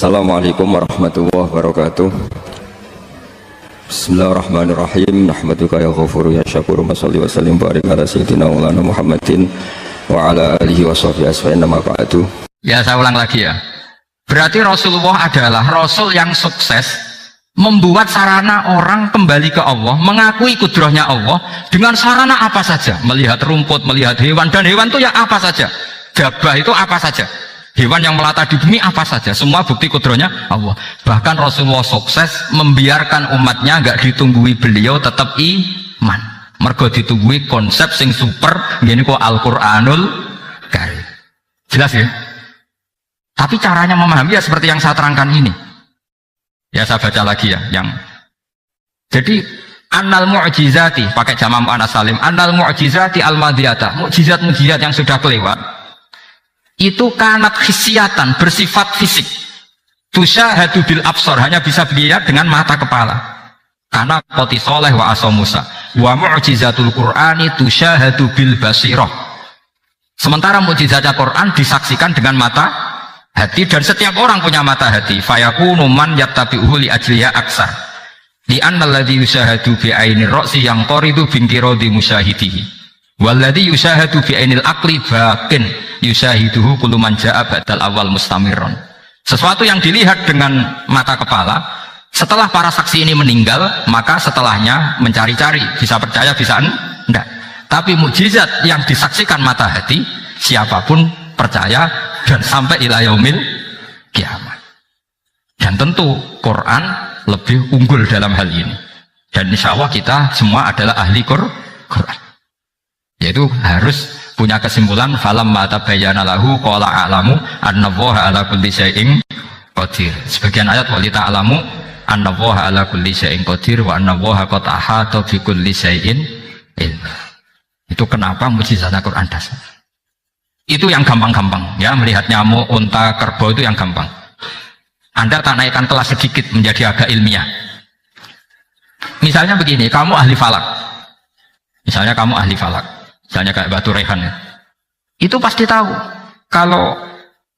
Assalamualaikum warahmatullahi wabarakatuh. Bismillahirrahmanirrahim. Nahmaduka ya ghafuru ya syakuru wa sholli wa sallim barik ala sayyidina maulana Muhammadin wa ala alihi wa sahbihi asfa'in nama ba'du. Ya, saya ulang lagi ya. Berarti Rasulullah adalah Rasul yang sukses membuat sarana orang kembali ke Allah, mengakui kudrahnya Allah dengan sarana apa saja. Melihat rumput, melihat hewan, dan hewan itu ya apa saja. Gabah itu apa saja. Hewan yang melata di bumi apa saja, semua bukti kudrahnya Allah. Bahkan Rasulullah sukses membiarkan umatnya nggak ditunggui beliau tetap iman. Mergo ditunggui konsep sing super, gini kok Al-Qur'anul Karim. Jelas ya? Tapi caranya memahami ya seperti yang saya terangkan ini. Ya saya baca lagi ya, yang jadi annal mu'jizati pakai jamak muannats salim, annal mu'jizati al-madiyata, mukjizat-mukjizat yang sudah kelewat itu kanat khisyatan, bersifat fisik, tusyahadu bil absor, hanya bisa dilihat dengan mata kepala, karena qoti soleh wa aso Musa wa mu'jizatul Qur'ani tusyahadu bil basirah. Sementara mukjizatnya Quran disaksikan dengan mata hati, dan setiap orang punya mata hati. Fayakunu man yattabi'uhu li ajliya aksar li anna alladhi yusyahadu bi ainir ra'si yang qoridu bintirodi musyahidihi walladhi yusyahadu bi ainil aqli bakin yusyahiduhu kullu man ja'a ba'dal awal mustamirron. Sesuatu yang dilihat dengan mata kepala, setelah para saksi ini meninggal, maka setelahnya mencari-cari, bisa percaya bisa enggak. Tapi mukjizat yang disaksikan mata hati, siapapun percaya dan sampai ila yaumil kiamat. Dan tentu Quran lebih unggul dalam hal ini, dan insya Allah kita semua adalah ahli Quran, yaitu harus punya kesimpulan falamma tabayyana lahu qala a'lamu annallaha ala kulli syai'in qadir. Sebagian ayat walita a'lamu annallaha ala kulli syai'in qadir wa annallaha qad ahata bi kulli syai'in ilma. Itu kenapa mukjizat Al-Qur'an dasar. Itu yang gampang-gampang ya, melihat nyamuk, unta, kerbau itu yang gampang. Anda tak naikkan kelas sedikit menjadi agak ilmiah. Misalnya begini, kamu ahli falak. Misalnya kayak Batu Rehan ya. Itu pasti tahu kalau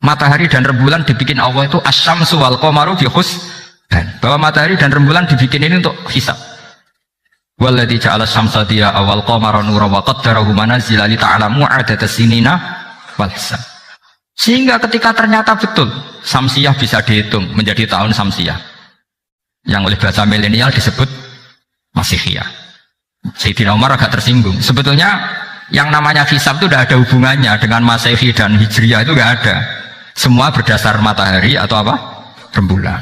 matahari dan rembulan dibikin Allah itu asyamsu wal qamaru bi husban, bahwa matahari dan rembulan dibikin ini untuk hisab. Walladzi ja'ala syamsa diya wal qamara nuran wa qaddarahu manazila li ta'lamu 'adada sinina wal hisab. Sehingga ketika ternyata betul samsiah bisa dihitung menjadi tahun samsiah, yang oleh bahasa milenial disebut Masihiyah. Sayyidina Umar agak tersinggung. Sebetulnya yang namanya hisab itu tidak ada hubungannya dengan Masehi dan Hijriyah, itu nggak ada. Semua berdasar matahari atau apa? Rembulan.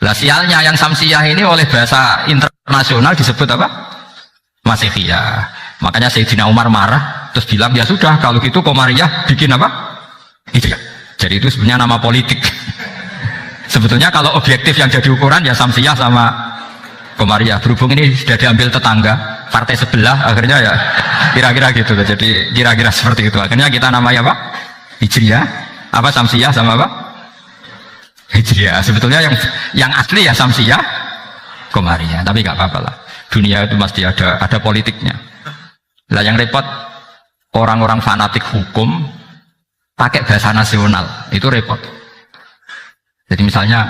Lah sialnya yang samsiah ini oleh bahasa internasional disebut apa? Masehiyah. Makanya Sayyidina Umar marah terus bilang ya sudah kalau gitu Qamariyah bikin apa? Hijriyah. Jadi itu sebenarnya nama politik. Sebetulnya kalau objektif yang jadi ukuran ya samsiah sama Qamariyah. Berhubung ini sudah diambil tetangga partai sebelah, akhirnya ya kira-kira gitu. Jadi kira-kira seperti itu. Akhirnya kita namanya apa? Hijriyah, apa samsiah sama apa? Hijriyah. Sebetulnya yang asli ya samsiah, Qamariyah. Tapi nggak apa-apa lah. Dunia itu pasti ada politiknya. Lah yang repot orang-orang fanatik hukum pakai bahasa nasional, itu repot. Jadi misalnya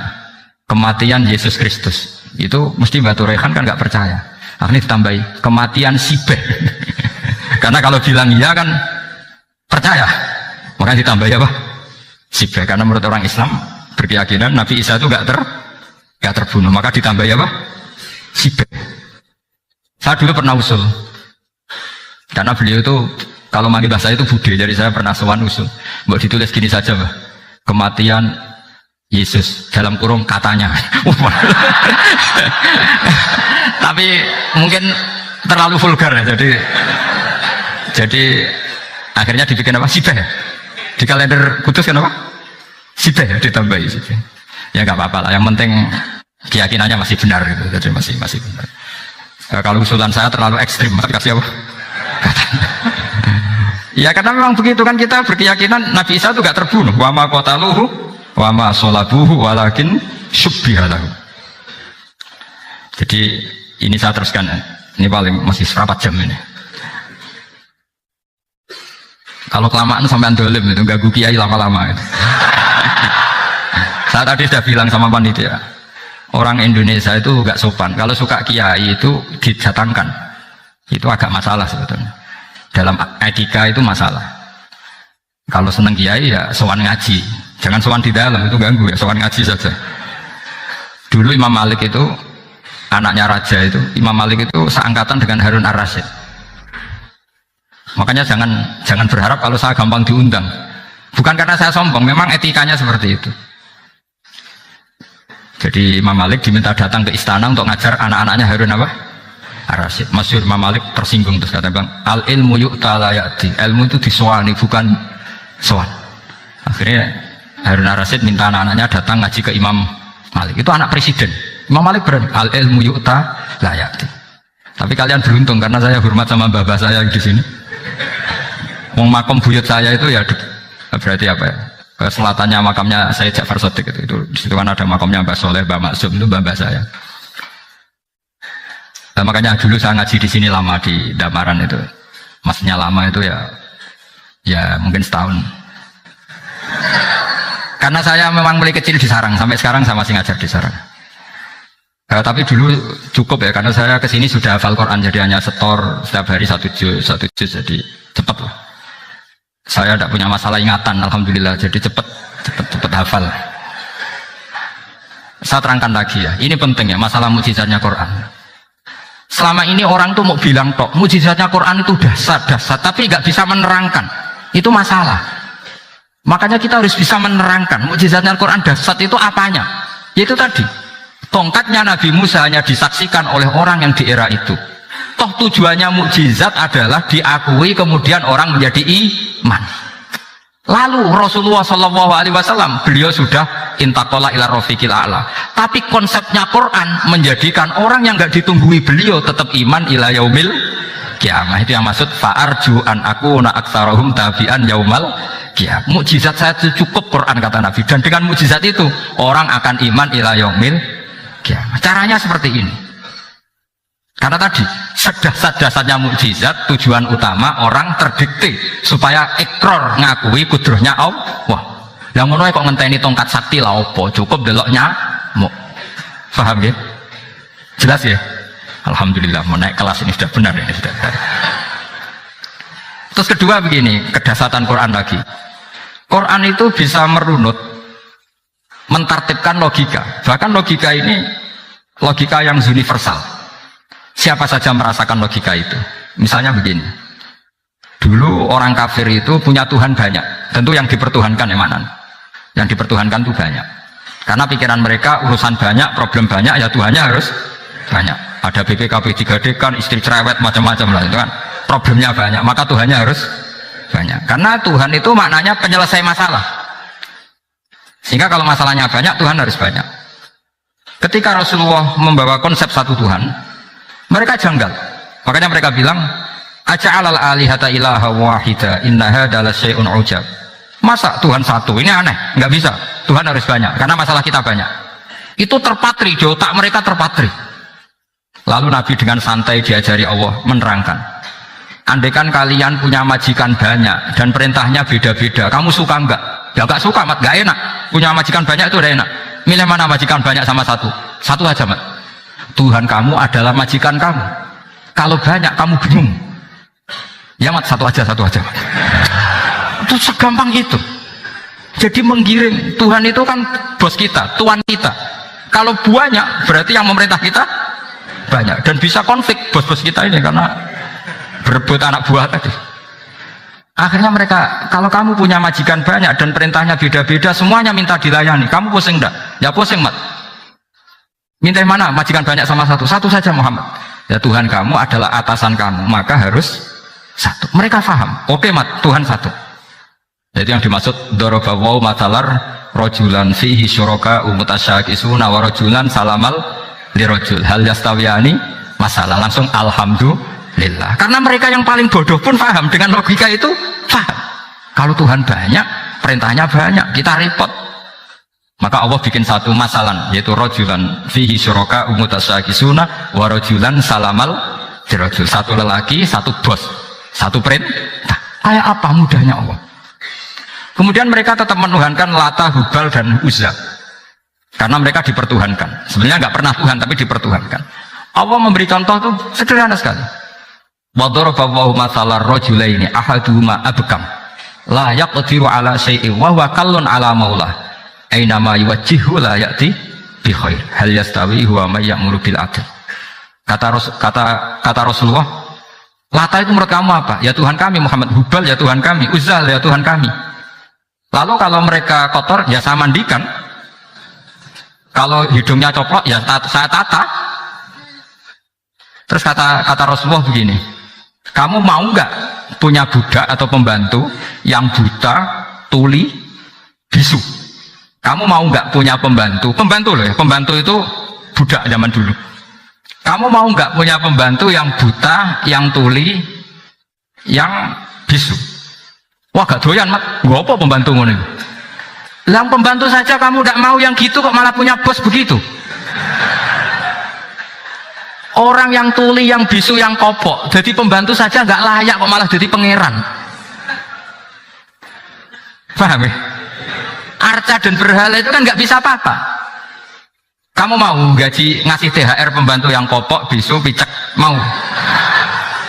kematian Yesus Kristus itu mesti Batu Rehan kan nggak percaya. Akhirnya ditambahi kematian Sibeh. Karena kalau bilang iya kan percaya, makanya ditambahi apa? Sibeh. Karena menurut orang Islam berkeyakinan Nabi Isa itu nggak terbunuh, maka ditambahi apa? Sibeh. Saya dulu pernah usul, karena beliau itu kalau manggil bahasa itu bude, jadi saya pernah sowan usul. Mbak ditulis gini saja, Mbak. Kematian Yesus dalam kurung katanya. Tapi mungkin terlalu vulgar ya, jadi akhirnya dibikin apa? Sibeh. Di kalender kudus kan apa? Sibeh ya, ditambahi Sibeh. Ya nggak apa-apa lah, yang penting keyakinannya masih benar gitu, jadi masih benar. Kalau usulan saya terlalu ekstrim, kasih apa? Ya karena memang begitu kan, kita berkeyakinan Nabi Isa itu gak terbunuh. Wa ma qataluhu wa ma sholabuhu walakin syubbiha lahu. Jadi ini saya teruskan ya. Ini paling masih seperempat jam ini. Kalau kelamaan sampai dolim itu ganggu kiai lama-lama itu. Saya tadi sudah bilang sama panitia, orang Indonesia itu gak sopan. Kalau suka kiai itu dijatangkan, itu agak masalah sebetulnya. Dalam etika itu masalah. Kalau seneng kiai ya sowan ngaji, jangan sowan di dalam, itu ganggu ya, sowan ngaji saja. Dulu Imam Malik itu anaknya raja itu, Imam Malik itu seangkatan dengan Harun ar-Rasyid. Makanya jangan berharap kalau saya gampang diundang. Bukan karena saya sombong, memang etikanya seperti itu. Jadi Imam Malik diminta datang ke istana untuk ngajar anak-anaknya Harun apa? Ar-Rasyid. Masyhur Imam Malik tersinggung terus kata bang, al ilmu yu'ta la ya'ti. Ilmu itu disowani bukan sowan. Akhirnya Harun Ar-Rasyid minta anak-anaknya datang ngaji ke Imam Malik. Itu anak presiden. Imam Malik berani, al ilmu yu'ta la ya'ti. Tapi kalian beruntung karena saya hormat sama bapak saya di sini. Wong makom buyut saya itu ya berarti apa ya? Ke selatannya makamnya saya Ja'far Shadiq itu di situ kan ada makamnya Mbah Soleh, Mbah Maksum, itu mbah saya. Nah, makanya dulu saya ngaji di sini lama di Damaran itu. Maksudnya lama itu ya mungkin setahun. Karena saya memang mulai kecil di Sarang, sampai sekarang saya masih ngajar di Sarang. Tapi dulu cukup ya, karena saya kesini sudah hafal Quran, jadi hanya setor setiap hari satu juz, jadi cepat lah. Saya tidak punya masalah ingatan, alhamdulillah, jadi cepat hafal. Saya terangkan lagi ya, ini penting ya, masalah mukjizatnya Quran. Selama ini orang tuh mau bilang tok, mukjizatnya Quran itu dahsyat, tapi nggak bisa menerangkan, itu masalah. Makanya kita harus bisa menerangkan mukjizatnya Quran dahsyat itu apanya. Yaitu tadi, tongkatnya Nabi Musa hanya disaksikan oleh orang yang di era itu. Toh tujuannya mukjizat adalah diakui kemudian orang menjadi iman. Lalu Rasulullah SAW beliau sudah intaqala ila rafiqil a'la. Tapi konsepnya Quran menjadikan orang yang nggak ditunggui beliau tetap iman ila yaumil kiamah. Itu yang maksud fa'arju an akuna aktsarahum tabi'an yaumal kiamah. Mukjizat saya itu cukup Quran kata Nabi, dan dengan mukjizat itu orang akan iman ila yaumil kiamah. Caranya seperti ini. Karena tadi sedasat-dasatnya mukjizat, tujuan utama orang terdikte supaya ikrar ngakui kudrohnya Allah. Yang ngono kok ngenteni tongkat sakti lah opo, cukup deloknya mau. Paham ya? Jelas ya? Alhamdulillah, mau naik kelas ini sudah benar ini sudah benar. Terus kedua begini, kedasatan Quran lagi. Quran itu bisa merunut, mentartibkan logika. Bahkan logika ini logika yang universal. Siapa saja merasakan logika itu. Misalnya begini, dulu orang kafir itu punya Tuhan banyak. Tentu yang dipertuhankan ya mana? Yang dipertuhankan itu banyak. Karena pikiran mereka urusan banyak, problem banyak, ya Tuhannya harus banyak. Ada BPKB 3D kan, istri cerewet macam-macam lah itu kan. Problemnya banyak, maka Tuhannya harus banyak. Karena Tuhan itu maknanya penyelesai masalah. Sehingga kalau masalahnya banyak, Tuhan harus banyak. Ketika Rasulullah membawa konsep satu Tuhan, mereka janggal. Makanya mereka bilang, aja'alal alihata ilaha wahida inna hadza lasyai'un ujab. Masa Tuhan satu? Ini aneh, nggak bisa. Tuhan harus banyak karena masalah kita banyak. Itu terpatri di otak mereka, terpatri. Lalu Nabi dengan santai diajari Allah menerangkan, andaikan kalian punya majikan banyak dan perintahnya beda-beda, kamu suka enggak? Ya enggak suka, Mat, enggak enak. Punya majikan banyak itu udah enak. Milih mana majikan banyak sama satu? Satu aja, Mat. Tuhan kamu adalah majikan kamu. Kalau banyak kamu bingung. Ya Mat, satu aja Mat. Itu segampang itu. Jadi menggiring, Tuhan itu kan bos kita, tuan kita. Kalau banyak berarti yang memerintah kita banyak, dan bisa konflik bos-bos kita ini karena berebut anak buah tadi. Akhirnya mereka, kalau kamu punya majikan banyak dan perintahnya beda-beda, semuanya minta dilayani, kamu pusing enggak? Ya pusing, Mat. Minta yang mana? Majikan banyak sama satu? Satu saja, Muhammad. Ya Tuhan kamu adalah atasan kamu, maka harus satu. Mereka paham. Oke, Mat, Tuhan satu. Jadi yang dimaksud dorobawaw matalar rojulan fihi syuraka umutasyakisuna wa rojulan salamal lirojul hal yastawiyani masalah. Langsung alhamdulillah. Karena mereka yang paling bodoh pun paham dengan logika itu, paham. Kalau Tuhan banyak, perintahnya banyak, kita repot. Maka Allah bikin satu masalah, yaitu rojulan fihi syuraka umutasyakisuna wa rojulan salamal lirojul. Satu lelaki, satu bos, satu perintah. Kayak apa mudahnya Allah. Kemudian mereka tetap menuhankan Lata, Hubal, dan Uzza. karena mereka dipertuhankan. Sebenarnya nggak pernah Tuhan tapi dipertuhankan. Allah memberi contoh tuh sederhana sekali. Wa daraballahu mathalan rajulaini ahaduhuma abkam la yaqdiru ala syai'in wa huwa kallun ala maulah aina ma yuwajjihu la ya'ti bi khair hal yastawi huwa may ya'muru bil adl. Kata Rasulullah, Lata itu menurut kamu apa? Ya Tuhan kami. Muhammad, Hubal ya Tuhan kami. Uzal ya Tuhan kami. Lalu kalau mereka kotor ya saya mandikan. Kalau hidungnya coplok ya saya tata. Terus kata Rasulullah begini, kamu mau nggak punya budak atau pembantu yang buta, tuli, bisu? Kamu mau nggak punya pembantu? Pembantu loh ya, pembantu itu budak zaman dulu. Kamu mau nggak punya pembantu yang buta, yang tuli, yang bisu? Wah gak doyan mat, gak apa pembantu ngono. Yang pembantu saja kamu nggak mau yang gitu kok malah punya bos begitu? Orang yang tuli, yang bisu, yang kopok, jadi pembantu saja nggak layak kok malah jadi pangeran. Paham ya? Arca dan berhala itu kan nggak bisa apa-apa. Kamu mau gaji ngasih THR pembantu yang kopok, bisu, picek, mau?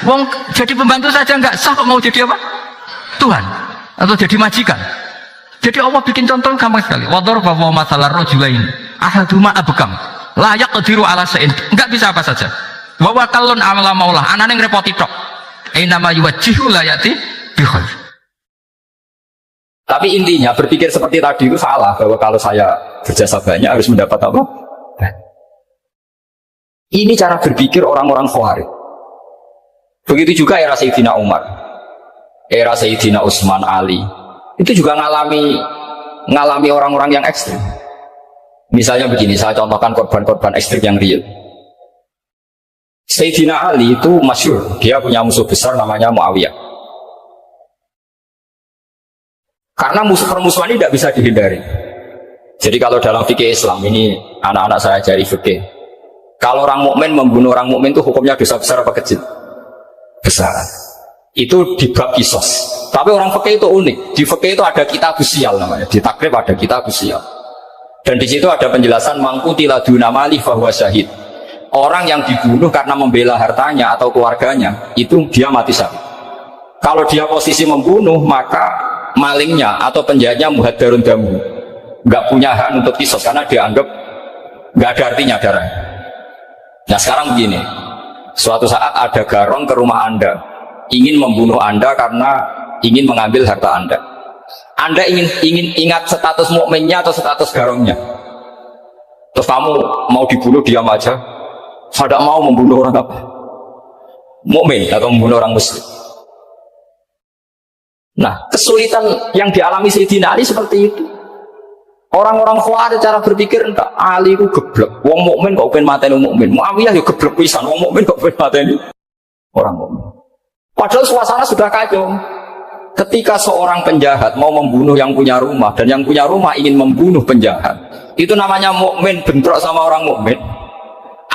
Wong jadi pembantu saja nggak sah kok mau jadi apa? Tuhan atau jadi majikan. Jadi Allah bikin contoh gampang sekali. Wador bahwa masalah rojulain ahaduma abkam layak kediru ala sein, nggak bisa apa saja. Bahwa kalon amala maulah anak yang repoti tok. Nama yuwajihu layati bihol. Tapi intinya berpikir seperti tadi itu salah, bahwa kalau saya berjasa banyak harus mendapat apa? Ini cara berpikir orang-orang Khawarij. Begitu juga era Sayyidina Umar, era Sayyidina Utsman, Ali, itu juga ngalami orang-orang yang ekstrim. Misalnya begini, saya contohkan korban-korban ekstrim yang real. Sayyidina Ali itu masyhur, dia punya musuh besar namanya Muawiyah. Karena musuh permusuhan ini tidak bisa dihindari. Jadi kalau dalam fikih Islam, ini anak-anak saya ajari fikih. Kalau orang mukmin membunuh orang mukmin itu hukumnya dosa besar apa kecil? Besar. Itu di bab kisos. Tapi orang fikih itu unik. Di fikih itu ada kitab usial namanya. Di takrib ada kitab usial. Dan di situ ada penjelasan mangkutila duna malih bahwa syahid. Orang yang dibunuh karena membela hartanya atau keluarganya, itu dia mati syahid. Kalau dia posisi membunuh, maka malingnya atau penjahatnya muhadarun damu, nggak punya hak untuk kisos karena dianggap nggak ada artinya darah. Nah sekarang begini, suatu saat ada garong ke rumah Anda, ingin membunuh Anda karena ingin mengambil harta Anda. Anda ingin ingat status mukminnya atau status garongnya. Terus kamu mau dibunuh diam aja, saya tidak mau membunuh orang apa? Mukmin atau membunuh orang muslim. Nah, kesulitan yang dialami Sayyidina Ali seperti itu. Orang-orang Khawarij cara berpikir enggak, Ali itu geblek. Wong mukmin kok pengen mateni mukmin. Muawiyah ya geblek pisan, wong mukmin kok pengen mateni orang mukmin. Padahal suasana sudah kacau. Ketika seorang penjahat mau membunuh yang punya rumah dan yang punya rumah ingin membunuh penjahat, itu namanya mukmin bentrok sama orang mukmin.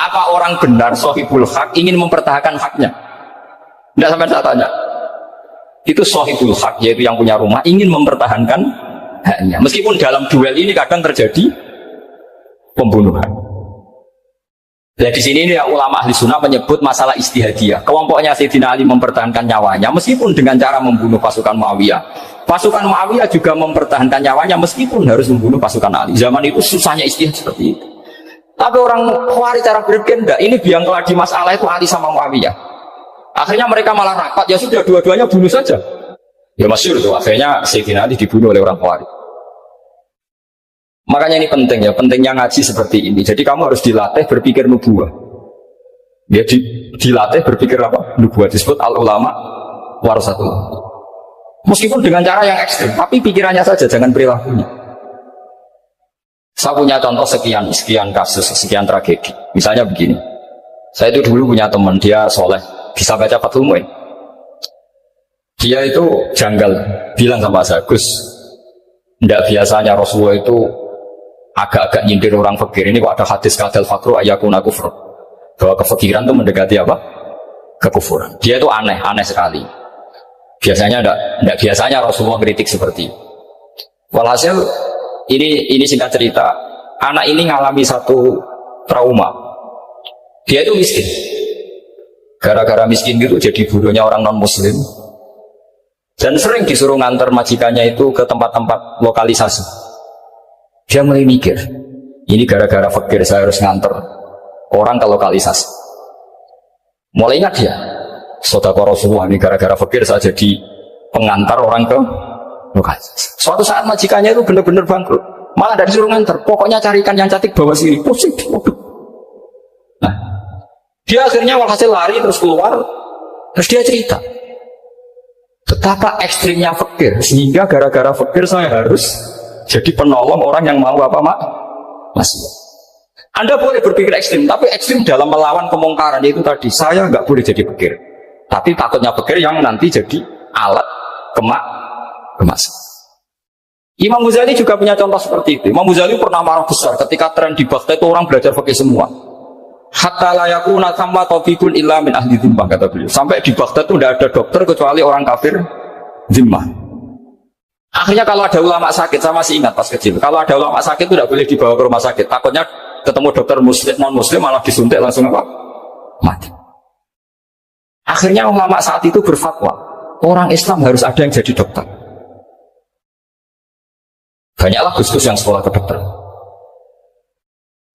Apa orang benar sahibul hak ingin mempertahankan haknya? Tidak sampai saya tanya. Itu sahibul hak, yaitu yang punya rumah ingin mempertahankan haknya. Meskipun dalam duel ini kadang terjadi pembunuhan. Nah di sini ya, ulama ahli sunnah menyebut masalah istihadiyah. Kelompoknya Sayyidina Ali mempertahankan nyawanya meskipun dengan cara membunuh pasukan Muawiyah. Pasukan Muawiyah juga mempertahankan nyawanya meskipun harus membunuh pasukan Ali. Zaman itu susahnya istihad seperti itu. Tapi orang Khawarij cara berpikir enggak, ini biang keladi masalah itu Ali sama Muawiyah. Akhirnya mereka malah rapat, ya sudah dua-duanya bunuh saja. Ya masyhur itu, akhirnya Sayyidina Ali dibunuh oleh orang Khawarij. Makanya ini penting ya, pentingnya ngaji seperti ini. Jadi kamu harus dilatih berpikir nubuwah. Ya dilatih berpikir apa? Nubuwah, disebut al-ulama warasatul. Meskipun dengan cara yang ekstrim, tapi pikirannya saja, jangan perilakunya. Saya punya contoh sekian kasus, sekian tragedi. Misalnya begini, saya itu dulu punya teman, dia soleh, bisa baca Fathul Mu'in. Dia itu janggal, bilang sama saya, Gus, tidak biasanya Rasulullah itu agak-agak nyindir orang fakir. Ini kok ada hadis kadal fakru ayakuna kufur, bahwa kefakiran itu mendekati apa? Kekufuran. Dia itu aneh sekali. Biasanya tidak biasanya Rasulullah kritik seperti itu. Walhasil ini singkat cerita, anak ini ngalami satu trauma. Dia itu miskin. Gara-gara miskin itu jadi burunya orang non-muslim. Dan sering disuruh nganter majikannya itu ke tempat-tempat lokalisasi. Dia mulai mikir, ini gara-gara fakir saya harus nganter orang ke lokalisasi. Mulai ingat dia, sedekah Rasulullah, ini gara-gara fakir saya jadi pengantar orang ke lokalisasi. Suatu saat majikannya itu benar-benar bangkrut. Malah tidak disuruh nganter, pokoknya carikan yang cantik bawa sini. Pusing. Nah, dia akhirnya walhasil lari terus keluar, terus dia cerita betapa ekstrimnya fakir, sehingga gara-gara fakir saya harus jadi penolong orang yang mau apa mas. Anda boleh berpikir ekstrim, tapi ekstrim dalam melawan kemungkaran itu tadi. Saya nggak boleh jadi fakir, tapi takutnya fakir yang nanti jadi alat kemas. Imam Ghazali juga punya contoh seperti itu. Imam Ghazali pernah marah besar ketika tren di Baghdad itu orang belajar fakir semua. Hatta la yakuna thamma tabibun illa min ahli dhimmah, kata beliau. Sampai di Baghdad itu tidak ada dokter kecuali orang kafir dhimmah. Akhirnya kalau ada ulama sakit, saya masih ingat pas kecil, kalau ada ulama sakit itu tidak boleh dibawa ke rumah sakit. Takutnya ketemu dokter muslim, non-muslim malah disuntik langsung apa? Mati. Akhirnya ulama saat itu berfatwa, orang Islam harus ada yang jadi dokter. Banyaklah gus-gus yang sekolah ke dokter.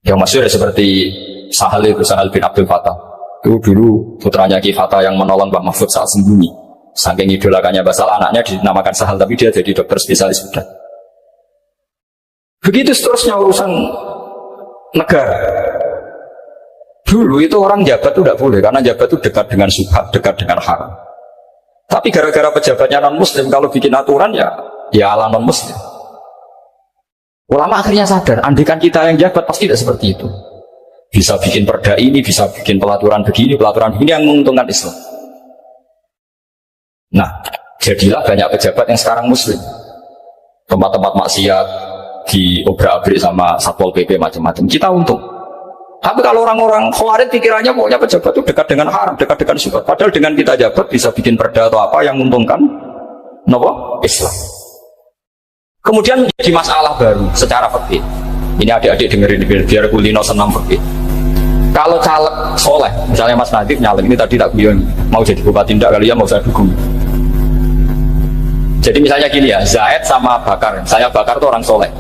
Yang masyhur seperti Sahal bin Abdul Fattah. Itu dulu putranya Ki Fatah yang menolong Pak Mahfud saat sembunyi. Saking idolakannya Basal, anaknya dinamakan Sahal, tapi dia jadi dokter spesialis bedah. Begitu seterusnya urusan negara. Dulu itu orang jabat itu tidak boleh, karena jabat itu dekat dengan syubhat, dekat dengan haram. Tapi gara-gara pejabatnya non-muslim, kalau bikin aturan ya ala non-muslim. Ulama akhirnya sadar, andikan kita yang jabat pasti tidak seperti itu. Bisa bikin perda ini, bisa bikin pelaturan begini yang menguntungkan Islam. Nah, jadilah banyak pejabat yang sekarang muslim. Tempat-tempat maksiat diobrak-abrik sama Satpol PP macam-macam. Kita untung. Tapi kalau orang-orang khawarij pikirannya pokoknya pejabat itu dekat dengan haram, dekat dengan syubhat. Padahal dengan kita jabat bisa bikin perda atau apa yang menguntungkan Islam. Kemudian jadi masalah baru secara fikih. Ini adik-adik dengerin biar kulino senam fikih. Kalau caleg soleh, misalnya Mas Nadif nyalek, ini tadi tak guyon, mau jadi bupati tidak kali ya, mau saya dukung. Jadi misalnya gini ya, Zaid sama Bakar, saya Bakar itu orang soleh,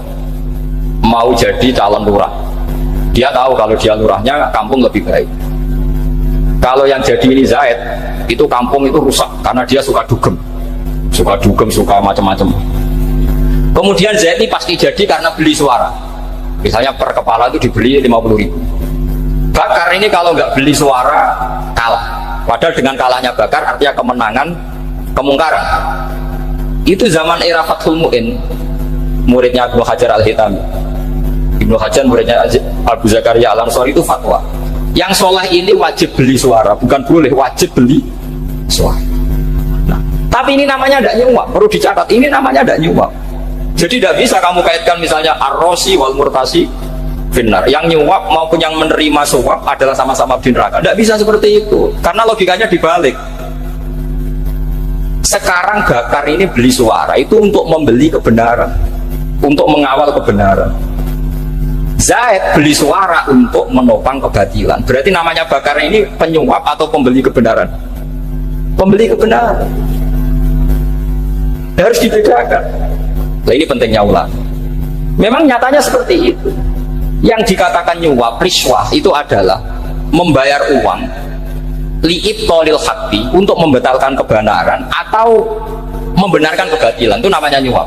mau jadi calon lurah. Dia tahu kalau dia lurahnya kampung lebih baik. Kalau yang jadi ini Zaid, itu kampung itu rusak karena dia suka dugem, suka macam-macam. Kemudian Zaid ini pasti jadi karena beli suara. Misalnya per kepala itu dibeli 50.000. Bakar ini kalau nggak beli suara kalah. Padahal dengan kalahnya Bakar artinya kemenangan kemungkaran. Itu zaman era Fathul Mu'in, muridnya Ibnu Hajar Al-Hitami. Ibnu Hajar muridnya Abu Zakaria Al-Ansari itu fatwa. Yang soleh ini wajib beli suara, bukan boleh, wajib beli suara. Nah, tapi ini namanya tidak nyuap, perlu dicatat. Ini namanya tidak nyuap. Jadi tidak bisa kamu kaitkan misalnya ar-rosi wal murtasi finnar. Yang nyuap maupun yang menerima suap adalah sama-sama di neraka. Tidak bisa seperti itu, karena logikanya dibalik. Sekarang Bakar ini beli suara itu untuk membeli kebenaran, untuk mengawal kebenaran. Zaid beli suara untuk menopang kebatilan. Berarti namanya Bakar ini penyuap atau pembeli kebenaran? Pembeli kebenaran. Harus dibedakan. Nah, ini pentingnya ulama. Memang nyatanya seperti itu. Yang dikatakan nyuap, riswah itu adalah membayar uang li'ibtalil haqqi, untuk membatalkan kebenaran atau membenarkan kebatilan, itu namanya nyuap.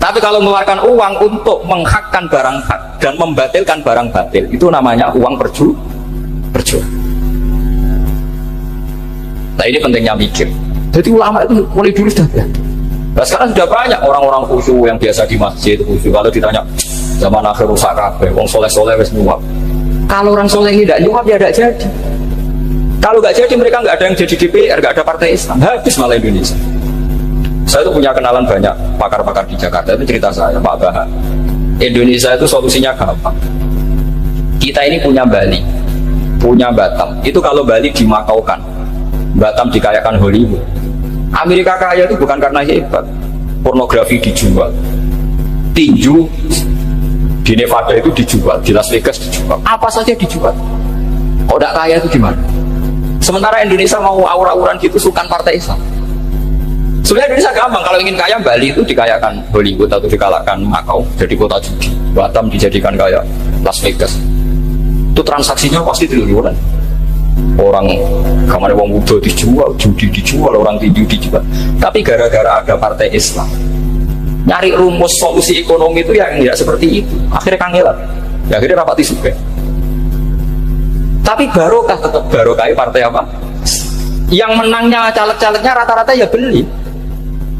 Tapi kalau mengeluarkan uang untuk menghakkan barang hak dan membatalkan barang batil, itu namanya uang perjuangan. Nah, ini pentingnya mikir. Jadi ulama itu mulai dulu sudah ya. Nah, sekarang sudah banyak orang-orang khusyuk yang biasa di masjid khusyuk. Kalau ditanya zaman akhir rusak kabeh, wong soleh-soleh wis nyuap. Kalau orang soleh ini tidak nyuap ya tidak jadi. Kalau nggak jadi mereka nggak ada yang jadi DPR, nggak ada partai Islam, habis malah Indonesia. Saya itu punya kenalan banyak pakar-pakar di Jakarta, itu cerita saya, Pak Bahar. Indonesia itu solusinya gampang. Kita ini punya Bali, punya Batam. Itu kalau Bali dimakaukan, Batam dikayakan Hollywood. Amerika kaya itu bukan karena hebat, pornografi dijual, tinju Di Nevada itu dijual, di Las Vegas dijual, apa saja dijual. Kalau tidak kaya itu gimana? Sementara Indonesia mau aur-auran gitu sukan partai Islam. Sebenarnya Indonesia gampang, kalau ingin kaya Bali itu dikayakan Hollywood atau dikalahkan Macau jadi kota judi, Batam dijadikan kaya Las Vegas. Itu transaksinya pasti triliunan. Orang kamar wong muda dijual, judi dijual, orang tinju dijual. Tapi gara-gara ada partai Islam, nyari rumus solusi ekonomi itu yang tidak seperti itu. Akhirnya kangelan, ya akhirnya rapati suka. Tapi barokah tetap barokah partai apa? Yang menangnya caleg-calegnya rata-rata ya beli.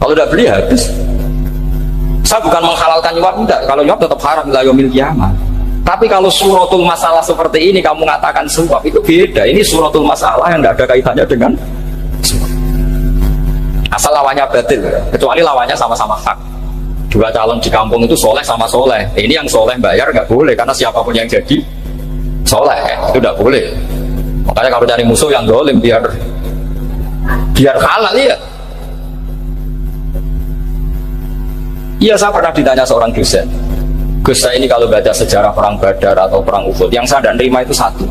Kalau udah beli habis. Saya bukan menghalalkan nyuap, enggak. Kalau nyuap tetap haram ila yaumil qiyamah. Tapi kalau suratul masalah seperti ini kamu mengatakan suap, itu beda. Ini suratul masalah yang tidak ada kaitannya dengan suap. Asal lawannya batil, kecuali lawannya sama-sama hak. Dua calon di kampung itu soleh sama soleh. Ini yang soleh bayar nggak boleh, karena siapapun yang jadi soleh itu tidak boleh. Makanya kalau cari musuh yang dolim biar halal ya. Iya, saya pernah ditanya seorang dosen, Gus, saya ini kalau baca sejarah perang Badar atau perang Uhud, yang saya tidak terima itu satu.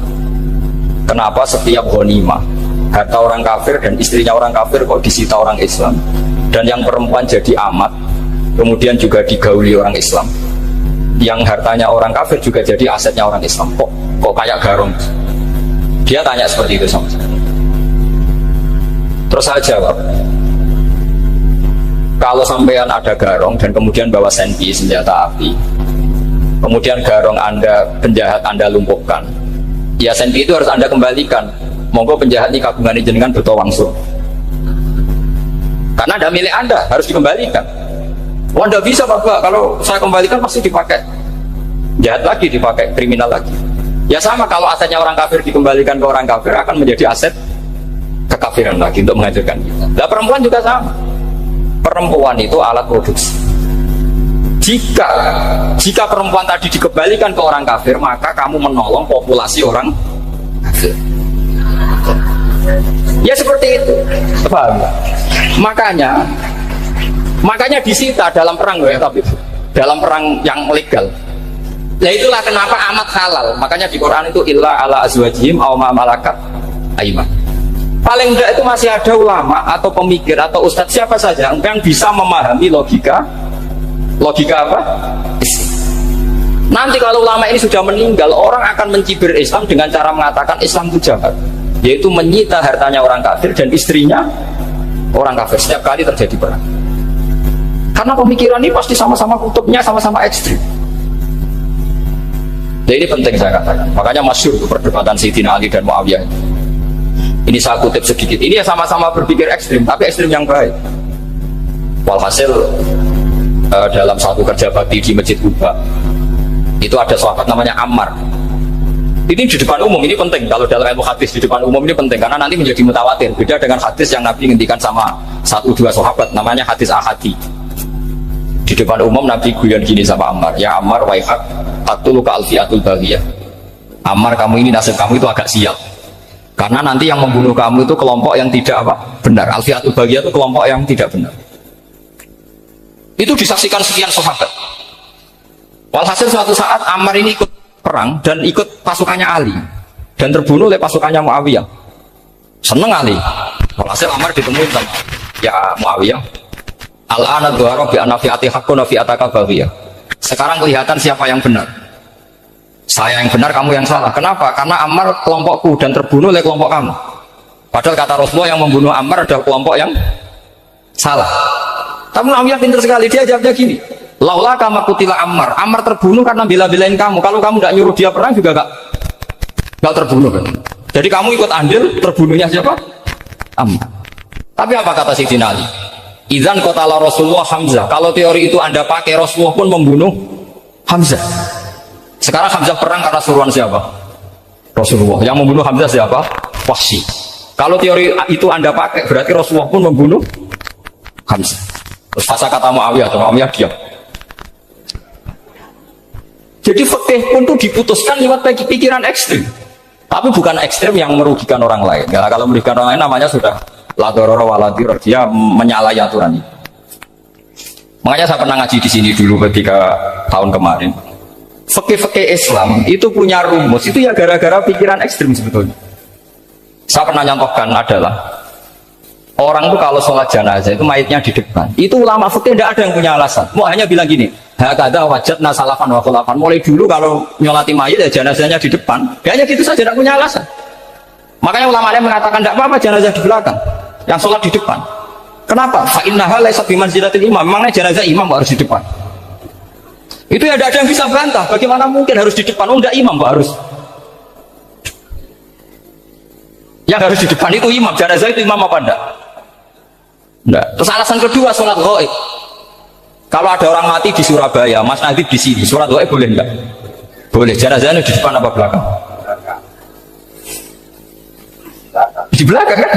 Kenapa setiap ghanimah harta orang kafir dan istrinya orang kafir kok disita orang Islam, dan yang perempuan jadi amat, kemudian juga digauli orang Islam, yang hartanya orang kafir juga jadi asetnya orang Islam, kok kayak garong? Dia tanya seperti itu sama saya. Terus saya jawab, kalau sampean ada garong dan kemudian bawa senpi senjata api, kemudian garong Anda, penjahat Anda lumpuhkan, ya senpi itu harus Anda kembalikan. Monggo penjahat ini kagungan jenengan beto wangsul, karena ada milik Anda, harus dikembalikan. Wah, tidak bisa Bapak, kalau saya kembalikan pasti dipakai jahat lagi, dipakai kriminal lagi. Ya sama, kalau asetnya orang kafir dikembalikan ke orang kafir akan menjadi aset kekafiran lagi untuk menghancurkan kita. Nah, perempuan juga sama. Perempuan itu alat produksi. Jika perempuan tadi dikembalikan ke orang kafir, maka kamu menolong populasi orang kafir. Ya seperti itu. Paham? Makanya disita dalam perang ya, tapi dalam perang yang legal. Nah itulah kenapa amat halal. Makanya di Quran itu illa ala azwajihim aw ma malakat aiman. Paling enggak itu masih ada ulama atau pemikir atau ustadz siapa saja yang bisa memahami logika apa? Islam. Nanti kalau ulama ini sudah meninggal, orang akan mencibir Islam dengan cara mengatakan Islam itu jahat, yaitu menyita hartanya orang kafir dan istrinya orang kafir setiap kali terjadi perang. Karena pemikiran ini pasti sama-sama kutubnya sama-sama ekstrim. Jadi ini penting saya katakan. Makanya masyhur itu perdebatan Sayyidina Ali dan Muawiyah. Ini saya kutip sedikit. Ini ya sama-sama berpikir ekstrim, tapi ekstrim yang baik. Walhasil dalam satu kerja bakti di Masjid Kuba, itu ada sahabat namanya Ammar. Ini di depan umum, ini penting. Kalau dalam ilmu hadis di depan umum ini penting, karena nanti menjadi mutawatir. Beda dengan hadis yang Nabi ngendikan sama 1-2 sahabat, namanya hadis ahadi. Di depan umum Nabi guyon gini sama Ammar, ya Ammar waihak atuluka alfiatul baghiyah. Ammar, kamu ini nasib kamu itu agak sial. Karena nanti yang membunuh kamu itu kelompok yang tidak benar. Alfiatul baghiyah itu kelompok yang tidak benar. Itu disaksikan sekian sahabat. Walhasil suatu saat Ammar ini ikut perang dan ikut pasukannya Ali dan terbunuh oleh pasukannya Muawiyah. Seneng Ali. Walhasil Ammar ditemuin sama ya Muawiyah. Al-ana dhuhara bi anna fi'ati haqqun wa fi'ataka baghiyah. Sekarang kelihatan siapa yang benar. Saya yang benar, kamu yang salah. Kenapa? Karena Ammar kelompokku dan terbunuh oleh kelompok kamu. Padahal kata Rasulullah yang membunuh Ammar adalah kelompok yang salah. Tapi Muawiyah pintar sekali, dia jawabnya gini, laula kama kutila Ammar. Ammar terbunuh karena bela-belain kamu. Kalau kamu tidak nyuruh dia perang juga gak terbunuh kan? Jadi kamu ikut andil terbunuhnya siapa? Ammar. Tapi apa kata Sayyidina Ali? Idzan qatala Rasulullah Hamzah. Kalau teori itu Anda pakai, Rasulullah pun membunuh Hamzah. Sekarang Hamzah perang karena suruhan siapa? Rasulullah. Yang membunuh Hamzah siapa? Wahsy. Kalau teori itu Anda pakai, berarti Rasulullah pun membunuh Hamzah. Terus fasa kata Muawiyah diam. Jadi fikih pun itu diputuskan lewat pikiran ekstrim. Tapi bukan ekstrim yang merugikan orang lain. Ya, kalau merugikan orang lain namanya sudah la darara wa la dirar, dia menyalahi aturan itu. Makanya saya pernah ngaji di sini dulu ketika tahun kemarin. Fikih-fikih Islam itu punya rumus, itu ya gara-gara pikiran ekstrim sebetulnya. Saya pernah nyontohkan adalah orang itu kalau sholat jenazah itu mayitnya di depan. Itu ulama fikih tidak ada yang punya alasan. Mau hanya bilang gini, hakadha wajadna salafan wa khulafan. Mulai dulu kalau nyolati mayit ya jenazahnya di depan. Ya hanya gitu saja, tidak punya alasan. Makanya ulama lain mengatakan tidak apa-apa jenazah di belakang, yang sholat di depan. Kenapa? Fa innaha laysat bimanzilatil imam. Memangnya jenazah imam harus di depan. Itu ya tidak ada yang bisa bantah. Bagaimana mungkin harus di depan? Oh enggak, imam harus. Yang harus di depan itu imam. Jenazah itu imam apa enggak? Enggak. Terus alasan kedua, sholat ghaib. Kalau ada orang mati di Surabaya, Mas Nadib di sini, sholat ghaib boleh enggak? Boleh. Jenazahnya di depan apa belakang? Di belakang kan?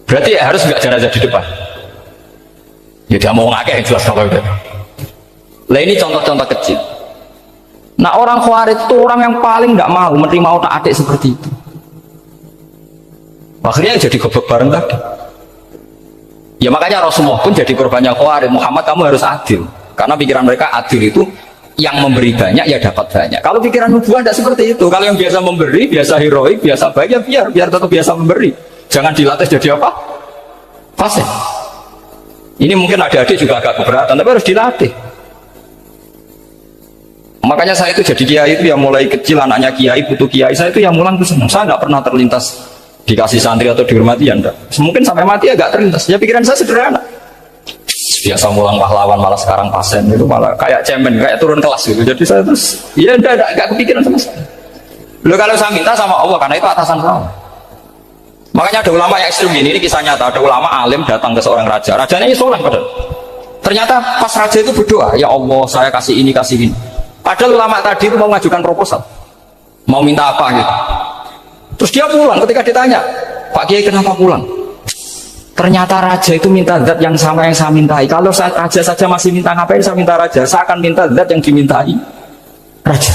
Berarti ya harus enggak jenazah di depan? Ya dia mau ngakeh yang jelas kalau itu. Lah ini contoh-contoh kecil. Nah orang Khawarij itu orang yang paling nggak mau menerima otak-atik seperti itu. Akhirnya jadi goblok bareng tadi. Ya makanya Rasulullah pun jadi korbannya Khawarij. Muhammad kamu harus adil. Karena pikiran mereka adil itu yang memberi banyak ya dapat banyak. Kalau pikiran nubuah tidak seperti itu. Kalau yang biasa memberi, biasa heroik, biasa baik ya biar tetap biasa memberi. Jangan dilatih jadi apa? Fasih. Ini mungkin adik-adik juga agak keberatan, tapi harus dilatih. Makanya saya itu jadi kiai itu yang mulai kecil anaknya kiai, putu kiai, saya itu yang mulang itu senang. Saya nggak pernah terlintas dikasih santri atau dihormati ya enggak. Mungkin sampai mati agak terlintas. Ya pikiran saya sederhana. Biasa mulang pahlawan malah sekarang pasien itu malah kayak cemen, kayak turun kelas gitu. Jadi saya terus ya enggak kepikiran sama sekali. Loh kalau saya minta sama Allah karena itu atasan saya. Makanya ada ulama yang ekstrem ini kisah nyata. Ada ulama alim datang ke seorang raja. Rajanya ini soleh padahal. Ternyata pas raja itu berdoa, ya Allah saya kasih ini kasih ini. Padahal ulama tadi itu mau mengajukan proposal, mau minta apa gitu. Terus dia pulang, ketika ditanya, Pak Kiai kenapa pulang? Ternyata raja itu minta zat yang sama yang saya mintai. Kalau raja saja masih minta ngapain saya minta raja? Saya akan minta zat yang dimintai raja.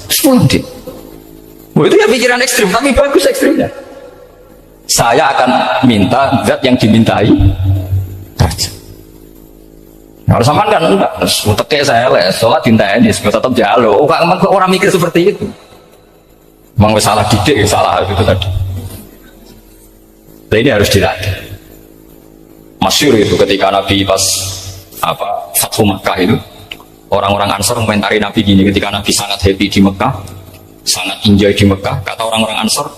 Terus pulang dia. Oh, itu ya pikiran ekstrim, tapi bagus ekstrimnya. Saya akan minta zat yang dimintai raja. Kalau sama kan enggak, uteknya saya les, sholat dintaini, tetap jalo. Oh, orang mikir seperti itu. Memang salah didik, salah itu tadi. Nah, ini harus dilatih. Masyhur itu ketika Nabi pas Fathu Makkah itu, orang-orang Ansor komentari Nabi gini, ketika Nabi sangat happy di Mekah, sangat enjoy di Mekah, kata orang-orang Ansor,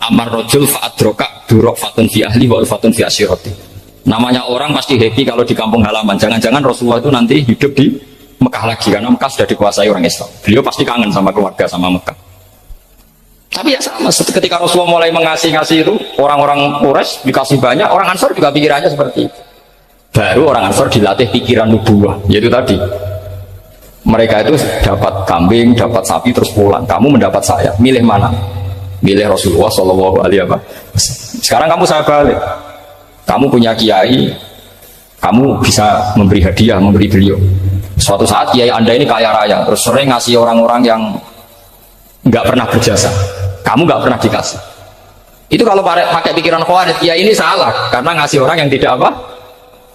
amar rojul fa'adroka durok fatun fi ahli wa fatun fi asyirati. Namanya orang pasti happy kalau di kampung halaman. Jangan-jangan Rasulullah itu nanti hidup di Mekah lagi, karena Mekah sudah dikuasai orang Islam. Beliau pasti kangen sama keluarga, sama Mekah. Tapi ya sama, ketika Rasulullah mulai ngasih itu, orang-orang Quraisy dikasih banyak, orang Ansor juga pikirannya seperti itu. Baru orang Ansor dilatih pikiran nubuwah, yaitu tadi. Mereka itu dapat kambing, dapat sapi, terus pulang. Kamu mendapat saya, milih mana? Milih Rasulullah Shallallahu Alaihi Wasallam. Sekarang kamu saya balik. Kamu punya kiai, kamu bisa memberi hadiah, memberi beliau. Suatu saat kiai Anda ini kaya raya, terus sering ngasih orang-orang yang nggak pernah berjasa. Kamu nggak pernah dikasih. Itu kalau pakai pikiran Khawarij, kiai ini salah karena ngasih orang yang tidak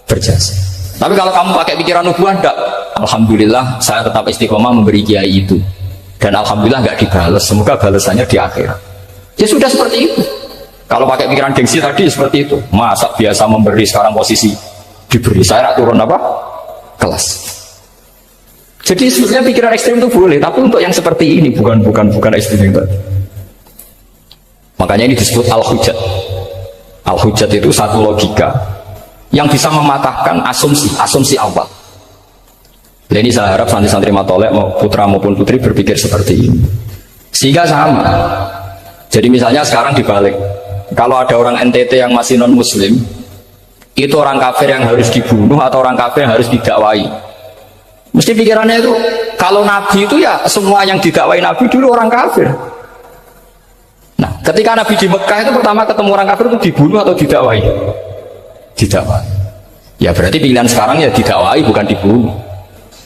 berjasa. Tapi kalau kamu pakai pikiran nubuah, enggak. Alhamdulillah saya tetap istiqomah memberi kiai itu. Dan alhamdulillah nggak dibalas. Semoga balasannya di akhirat. Ya sudah seperti itu. Kalau pakai pikiran gengsi tadi seperti itu, masa biasa memberi sekarang posisi diberi, saya turun kelas. Jadi sebenarnya pikiran ekstrim itu boleh, tapi untuk yang seperti ini bukan ekstrim itu. Makanya ini disebut al-hujjat. Al-hujjat itu satu logika yang bisa mematahkan asumsi awal. Dan ini saya harap santri-santri matolek putra maupun putri berpikir seperti ini, sehingga sama. Jadi misalnya sekarang dibalik. Kalau ada orang NTT yang masih non muslim, itu orang kafir yang harus dibunuh atau orang kafir yang harus didakwai. Mesti pikirannya itu, kalau Nabi itu ya semua yang didakwai Nabi dulu orang kafir. Nah, ketika Nabi di Mekah itu pertama ketemu orang kafir itu dibunuh atau didakwai? Didakwai. Ya berarti pilihan sekarang ya didakwai bukan dibunuh.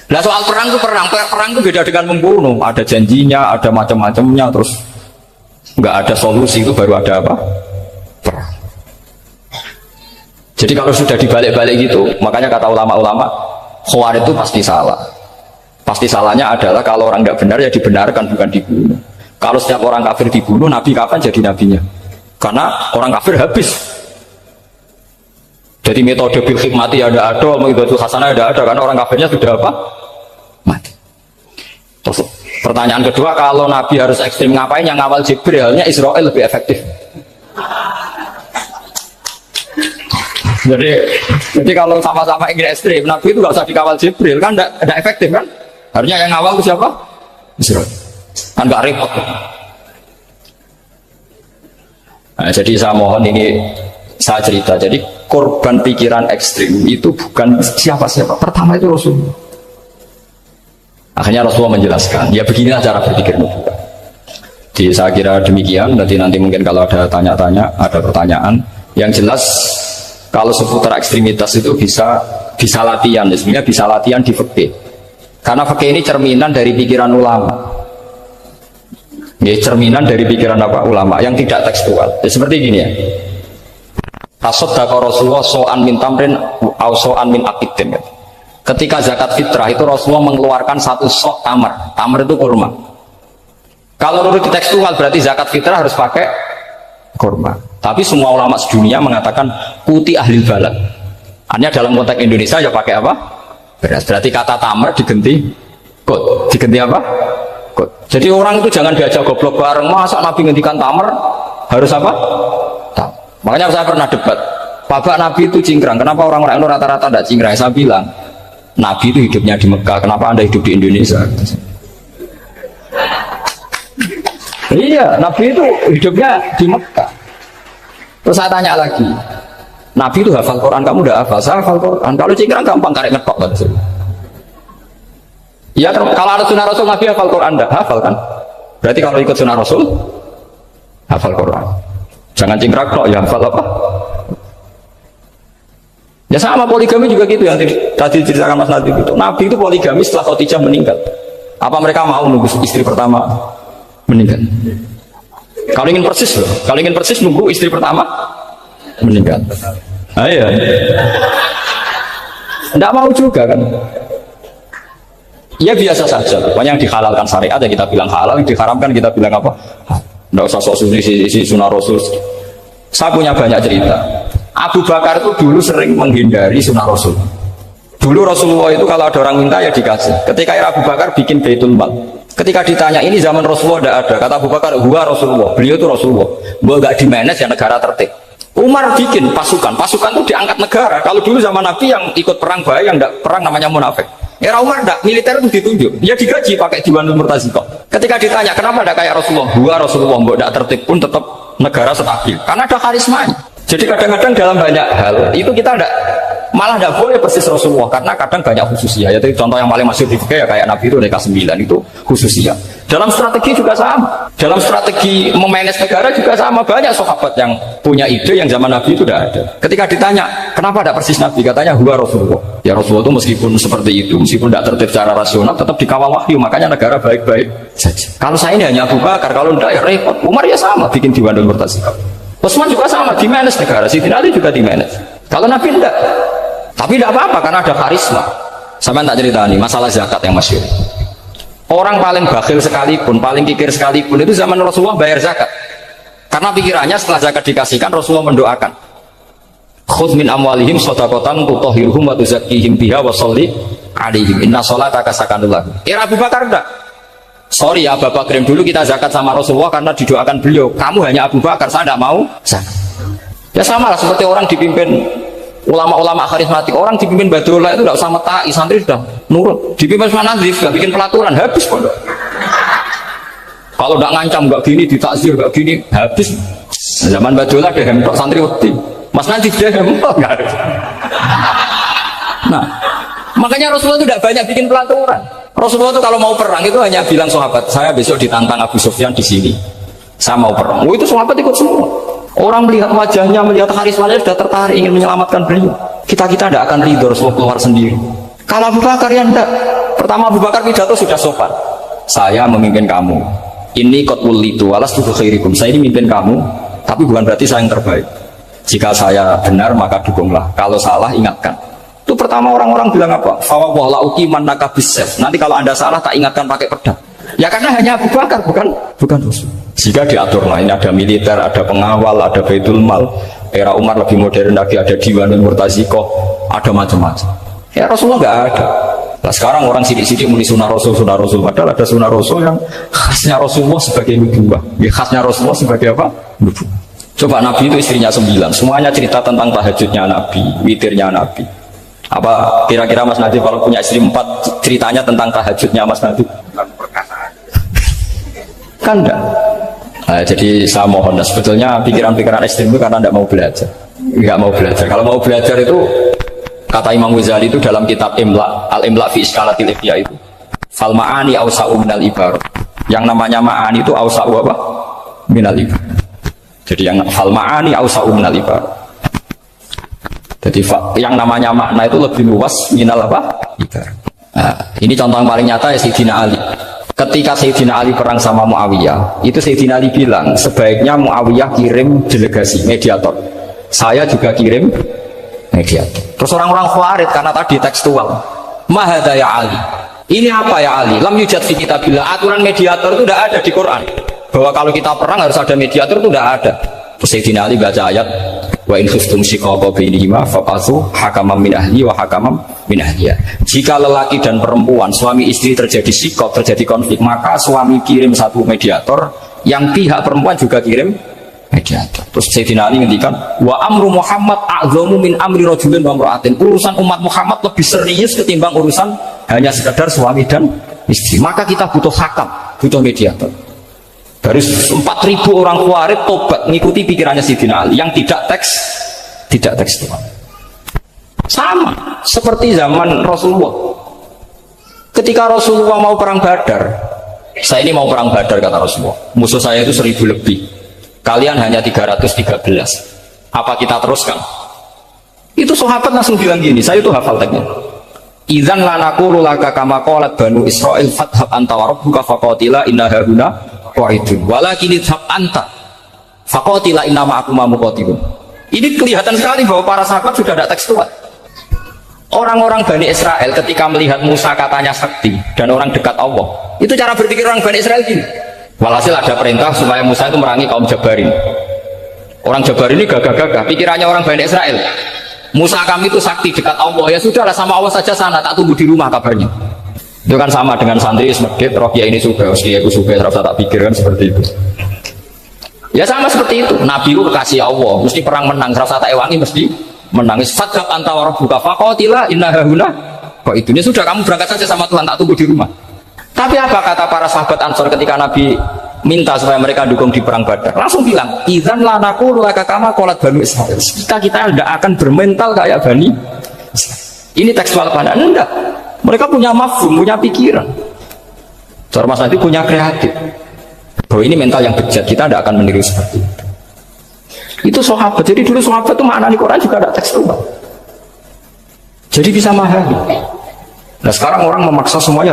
Nah soal perang itu beda dengan membunuh. Ada janjinya, ada macam-macamnya, terus nggak ada solusi, itu baru ada apa? Perang. Jadi kalau sudah dibalik-balik gitu, makanya kata ulama-ulama, Khawarij itu pasti salah. Pasti salahnya adalah kalau orang nggak benar ya dibenarkan, bukan dibunuh. Kalau setiap orang kafir dibunuh, Nabi kapan jadi nabinya? Karena orang kafir habis. Jadi metode bil hikmati ada, metode hasanah ada, karena orang kafirnya sudah apa? Mati. Terus pertanyaan kedua, kalau Nabi harus ekstrim ngapain? Yang ngawal Jibril, Israel lebih efektif. Jadi kalau sama-sama ingin ekstrim, Nabi itu nggak usah dikawal Jibril, kan tidak efektif kan? Harusnya yang ngawal itu siapa? Israel. Kan nggak repot. Nah, jadi saya mohon ini saya cerita. Jadi korban pikiran ekstrim itu bukan siapa-siapa. Pertama itu Rasulullah. Akhirnya Rasulullah menjelaskan, ya beginilah cara berpikir nubuwah. Jadi saya kira demikian. Nanti mungkin kalau ada tanya-tanya, ada pertanyaan. Yang jelas kalau seputar ekstremitas itu bisa latihan. Sebenarnya bisa latihan di fikih. Karena fikih ini cerminan dari pikiran ulama. Ya, cerminan dari pikiran apa? Ulama yang tidak tekstual. Ya, seperti gini ya. Tasaddaqa Rasulullah so'an min tamrin au so'an min aqidin. Ketika zakat fitrah itu Rasulullah mengeluarkan satu sok tamar. Tamar itu kurma. Kalau menurut tekstual berarti zakat fitrah harus pakai kurma. Tapi semua ulama sedunia mengatakan kuti ahli balad. Hanya dalam konteks Indonesia ya pakai apa? Beras. Berarti kata tamar diganti kot. Diganti apa? Kot. Jadi orang itu jangan diajak goblok bareng. Masa Nabi ngendikan tamar harus apa? Makanya saya pernah debat, Bapak Nabi itu cingkrang, kenapa orang-orang itu rata-rata tidak cingkrang? Saya bilang, Nabi itu hidupnya di Mekah, kenapa Anda hidup di Indonesia? Iya, Nabi itu hidupnya di Mekah. Terus saya tanya lagi, Nabi itu hafal Quran, kamu udah hafal? Saya hafal Quran, kalau cingkrang gampang, karek ngetok. Iya, kalau ada sunnah Rasul, Nabi hafal Quran, enggak? Hafal kan? Berarti kalau ikut sunnah Rasul, hafal Quran. Jangan cingkrak kok, ya hafal apa? Ya sama poligami juga gitu yang tadi diceritakan Mas Nadif itu. Nabi itu poligami setelah Khadijah meninggal. Apa mereka mau nunggu istri pertama meninggal? Kalau ingin persis loh, kalau ingin persis nunggu istri pertama meninggal. Ayo. Tidak mau juga kan? Ya biasa saja. Pokoknya yang dihalalkan syariat ya kita bilang halal, yang diharamkan kita bilang apa? Tidak usah sok si sunnah Rasul. Saya punya banyak cerita. Abu Bakar itu dulu sering menghindari sunnah Rasul. Dulu Rasulullah itu kalau ada orang minta ya dikasih. Ketika era Abu Bakar bikin Baitul Mal. Ketika ditanya ini zaman Rasulullah tidak ada. Kata Abu Bakar, huwa Rasulullah. Beliau itu Rasulullah. Bahwa nggak di manage ya negara tertib. Umar bikin pasukan. Pasukan itu diangkat negara. Kalau dulu zaman Nabi yang ikut perang bahaya, yang tidak perang namanya munafik. Era Umar enggak, militer itu ditunjuk. Ya digaji pakai Diwanul Murtaziqah. Ketika ditanya kenapa ada kayak Rasulullah, huwa Rasulullah, mbok tidak tertib pun tetap negara stabil. Karena ada karismanya. Jadi kadang-kadang dalam banyak hal itu kita malah tidak boleh persis Rasulullah karena kadang banyak khususnya. Yaitu contoh yang paling masyhur di fikih ya kayak Nabi itu Reka 9 itu khususnya. Dalam strategi juga sama. Dalam strategi memanage negara juga sama. Banyak sahabat yang punya ide yang zaman Nabi itu tidak ada. Ketika ditanya kenapa tidak persis Nabi, katanya huwa Rasulullah. Ya Rasulullah itu meskipun seperti itu, meskipun tidak tertib secara rasional, tetap dikawal wahyu. Makanya negara baik-baik saja. Kalau saya ini hanya Abu Bakar, kalau tidak ya repot. Umar ya sama, bikin Diwanul Murtaziqah. Utsman juga sama, di manage negara. Sayyidina Ali juga di manage. Kalau Nabi tidak. Tapi tidak apa-apa karena ada karisma. Sampai tak cerita nih masalah zakat yang masyhur. Orang paling bakhil sekalipun, paling kikir sekalipun itu zaman Rasulullah bayar zakat. Karena pikirannya setelah zakat dikasihkan Rasulullah mendoakan. Khudz min amwalihim shadaqatan tutahhiruhum wa tuzakkihim biha wa sholli 'alaihim. Inna sholata sakanul lahum. Era Abu Bakar enggak. Sorry ya Abu Bakar dulu kita zakat sama Rasulullah karena didoakan beliau. Kamu hanya Abu Bakar, saya tidak mau zakat. Ya sama lah seperti orang dipimpin ulama-ulama karismatik, orang dipimpin Badrullah itu tidak usah metai, santri sudah nurut. Dipimpin Usman Nazif, tidak bikin pelaturan, habis pondok. Kalau tidak ngancam, nggak gini, ditakzir, nggak gini, habis. Zaman Badrullah dia hemtok santri wedi. Mas Nazif dia hemtok, nggak ada. Nah, makanya Rasulullah itu tidak banyak bikin pelaturan. Rasulullah itu kalau mau perang itu hanya bilang sahabat, saya besok ditantang Abu Sufyan di sini. Saya mau perang. Oh itu sahabat ikut semua. Orang melihat wajahnya, melihat karismanya sudah tertarik ingin menyelamatkan beliau. Kita tidak akan ridho Rasulullah keluar sendiri. Kalau Abu Bakar yang tidak. Pertama Abu Bakar pidato sudah sopan. Saya memimpin kamu. Ini qatwul litu walas tuh khairikum. Saya ini memimpin kamu, tapi bukan berarti saya yang terbaik. Jika saya benar maka dukunglah. Kalau salah ingatkan. Itu pertama orang-orang bilang apa? Fawwah la uqiman naka bisef. Nanti kalau Anda salah tak ingatkan pakai pedang. Ya karena hanya Abu Bakar, bukan Rasul. Jika diatur lain ada militer, ada pengawal, ada Baitul Mal. Era Umar lebih modern lagi, ada Diwanul Murtazikoh, ada macam-macam. Ya Rasulullah nggak ada. Nah sekarang orang sidik-sidik muni sunnah Rasul. Padahal ada sunnah Rasul yang khasnya Rasulullah sebagai nubuwah. Ya khasnya Rasulullah sebagai apa? Nubuwah. Coba Nabi itu istrinya 9. Semuanya cerita tentang tahajudnya Nabi, witirnya Nabi. Apa kira-kira Mas Nadif kalau punya istri 4 ceritanya tentang tahajudnya Mas Nadif? Kan enggak. Nah, jadi saya mohon, sebetulnya pikiran-pikiran ekstrim itu karena enggak mau belajar. Enggak mau belajar. Kalau mau belajar itu, kata Imam Ghazali itu dalam kitab Imla, Al-Imla fi Iskalatil Ihya itu, fal ma'ani awsa'u minal ibar. Yang namanya ma'ani itu awsa'u apa? Minal ibar. Jadi yang fal ma'ani awsa'u minal ibar. Jadi yang namanya makna itu lebih luas minal apa? Ibar. Nah, ini contoh yang paling nyata ya Sayyidina Ali. Ketika Sayyidina Ali perang sama Muawiyah, itu Sayyidina Ali bilang sebaiknya Muawiyah kirim delegasi mediator. Saya juga kirim mediator. Terus orang-orang Khawarij karena tadi tekstual. Mahada ya Ali. Ini apa ya Ali? Lam yujad fi kitabillah. Aturan mediator itu tidak ada di Quran. Bahwa kalau kita perang harus ada mediator itu tidak ada. Terus Sayyidina Ali baca ayat wa in khiftum shiqaqa bainihima faqasu hakaman min ahli wa hakaman min ahliya. Jika lelaki dan perempuan suami istri terjadi shiqaq, terjadi konflik, maka suami kirim satu mediator, yang pihak perempuan juga kirim mediator. Terus Sayyidina Ali ngendikan wa amru Muhammad a'zamu min amri rajulin wa imra'atin. Urusan umat Muhammad lebih serius ketimbang urusan hanya sekedar suami dan istri. Maka kita butuh hakam, butuh mediator. Baru 4.000 orang Khawarij tobat mengikuti pikirannya Sayyidina Ali yang tidak tekstual. Sama seperti zaman Rasulullah. Ketika Rasulullah mau perang Badar, saya ini mau perang Badar kata Rasulullah. Musuh saya itu 1.000 lebih. Kalian hanya 313. Apa kita teruskan? Itu sahabat langsung bilang gini, saya itu hafal teksnya. Idzan lanaqulu laka kama qalat banu Israil fathab anta wa rabbuka faqatila inna hauna qa'idun walakin idhab anta faqatila inna ma'akum muqatilun. Ini kelihatan sekali bahwa para sahabat sudah tidak tekstual. Orang-orang Bani Israel ketika melihat Musa katanya sakti dan orang dekat Allah, itu cara berpikir orang Bani Israel gini. Walhasil ada perintah supaya Musa itu merangi kaum Jabarin. Orang Jabarin ini gagah-gagah, pikirannya orang Bani Israel. Musa kami itu sakti dekat Allah, ya sudahlah sama Allah saja sana, tak tunggu di rumah kabarnya. Itu kan sama dengan santri semedit, rohya ini juga, aku juga terasa tak pikirkan seperti itu. Ya sama seperti itu, Nabi itu kekasih Allah, mesti perang menang, terasa tak ewangi mesti menang. Fathab anta wa rabbuka faqatila inna hauna qa'idun. Ya sudah, kamu berangkat saja sama Tuhan, tak tunggu di rumah. Tapi apa kata para sahabat Ansor ketika Nabi minta supaya mereka dukung di perang Badar? Langsung bilang, idzan la naqulu laka kama qalat banu Israil. Kita tidak akan bermental kayak Bani Israil. Ini tekstual apa enggak? Mereka punya mafhum, punya pikiran. Cara Mas Nanti punya kreatif. Bahwa ini mental yang bejat, kita tidak akan meniru seperti itu. Itu sahabat. Jadi dulu sahabat itu makna di Quran juga ada tekstual. Jadi bisa memahami. Nah sekarang orang memaksa semuanya